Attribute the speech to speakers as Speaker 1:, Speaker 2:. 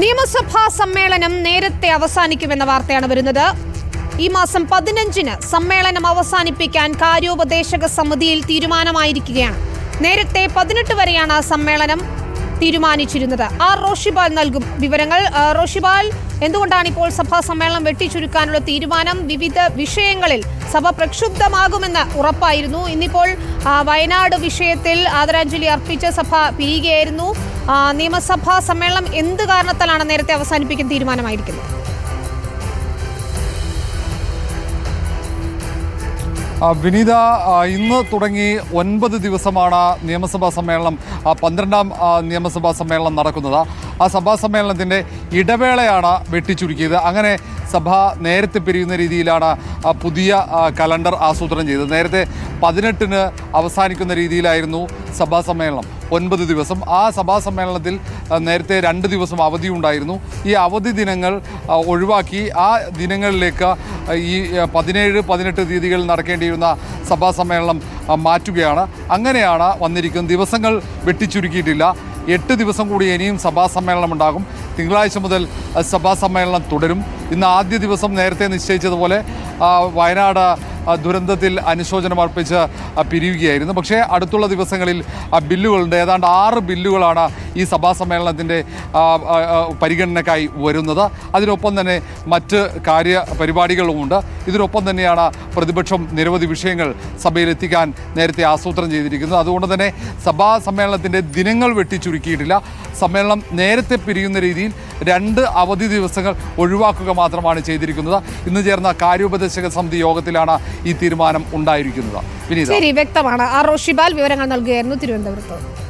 Speaker 1: നിയമസഭാ സമ്മേളനം നേരത്തെ അവസാനിക്കുമെന്ന വാർത്തയാണ് വരുന്നത്. ഈ മാസം 15-ന് സമ്മേളനം അവസാനിപ്പിക്കാൻ കാര്യോപദേശക സമിതിയിൽ തീരുമാനമായിരിക്കുകയാണ്. നേരത്തെ 18 വരെയാണ് സമ്മേളനം തീരുമാനിച്ചിരുന്നത്. ആർ റോഷിപാൽ നൽകും വിവരങ്ങൾ. റോഷിപാൽ, എന്തുകൊണ്ടാണ് ഇപ്പോൾ സഭാ സമ്മേളനം വെട്ടിച്ചുരുക്കാനുള്ള തീരുമാനം? വിവിധ വിഷയങ്ങളിൽ സഭ പ്രക്ഷുബ്ധമാകുമെന്ന് ഉറപ്പായിരുന്നു. ഇന്നിപ്പോൾ വയനാട് വിഷയത്തിൽ ആദരാഞ്ജലി അർപ്പിച്ച് സഭ പിരിയുകയായിരുന്നു. നിയമസഭാ സമ്മേളനം എന്ത് കാരണത്താലാണ് നേരത്തെ അവസാനിപ്പിക്കാൻ തീരുമാനമായിരിക്കുന്നത്?
Speaker 2: വിനീത, ഇന്ന് തുടങ്ങി 9 ദിവസമാണ് നിയമസഭാ സമ്മേളനം, 12ാം നിയമസഭാ സമ്മേളനം നടക്കുന്നത്. ആ സഭാ സമ്മേളനത്തിൻ്റെ ഇടവേളയാണ് വെട്ടിച്ചുരുക്കിയത്. അങ്ങനെ സഭ നേരത്തെ പിരിയുന്ന രീതിയിലാണ് പുതിയ കലണ്ടർ ആസൂത്രണം ചെയ്തത്. നേരത്തെ 18-ന് അവസാനിക്കുന്ന രീതിയിലായിരുന്നു സഭാ സമ്മേളനം, 9 ദിവസം. ആ സഭാ സമ്മേളനത്തിൽ നേരത്തെ 2 ദിവസം അവധിയുണ്ടായിരുന്നു. ഈ അവധി ദിനങ്ങൾ ഒഴിവാക്കി ആ ദിനങ്ങളിലേക്ക് ഈ 17, 18 തീയതികളിൽ നടക്കേണ്ടിയിരുന്ന സഭാ സമ്മേളനം മാറ്റുകയാണ്. അങ്ങനെയാണ് വന്നിരിക്കുന്നത്. ദിവസങ്ങൾ വെട്ടിച്ചുരുക്കിയിട്ടില്ല. 8 ദിവസം കൂടി ഇനിയും സഭാ സമ്മേളനം ഉണ്ടാകും. തിങ്കളാഴ്ച മുതൽ സഭാ സമ്മേളനം തുടരും. ഇന്ന് ആദ്യ ദിവസം നേരത്തെ നിശ്ചയിച്ചതുപോലെ വയനാട് ദുരന്തത്തിൽ അനുശോചനം അർപ്പിച്ച് പിരിയുകയായിരുന്നു. പക്ഷേ അടുത്തുള്ള ദിവസങ്ങളിൽ ബില്ലുകളുണ്ട്. ഏതാണ്ട് 6 ബില്ലുകളാണ് ഈ സഭാ സമ്മേളനത്തിൻ്റെ പരിഗണനയ്ക്കായി വരുന്നത്. അതിനൊപ്പം തന്നെ മറ്റ് പരിപാടികളുമുണ്ട്. ഇതിനൊപ്പം തന്നെയാണ് പ്രതിപക്ഷം നിരവധി വിഷയങ്ങൾ സഭയിലെത്തിക്കാൻ നേരത്തെ ആസൂത്രണം ചെയ്തിരിക്കുന്നത്. അതുകൊണ്ട് തന്നെ സഭാ സമ്മേളനത്തിൻ്റെ ദിനങ്ങൾ വെട്ടിച്ചുരുക്കിയിട്ടില്ല. സമ്മേളനം നേരത്തെ പിരിയുന്ന രീതിയിൽ 2 അവധി ദിവസങ്ങൾ ഒഴിവാക്കുക മാത്രമാണ് ചെയ്തിരിക്കുന്നത്. ഇന്ന് ചേർന്ന കാര്യോപദേശക സമിതി യോഗത്തിലാണ് ഈ തീരുമാനം ഉണ്ടായിരിക്കുന്നത്.
Speaker 1: ശരി, വ്യക്തമാണ്. ആർ റോഷിപാൽ വിവരങ്ങൾ നൽകുകയായിരുന്നു തിരുവനന്തപുരത്ത്.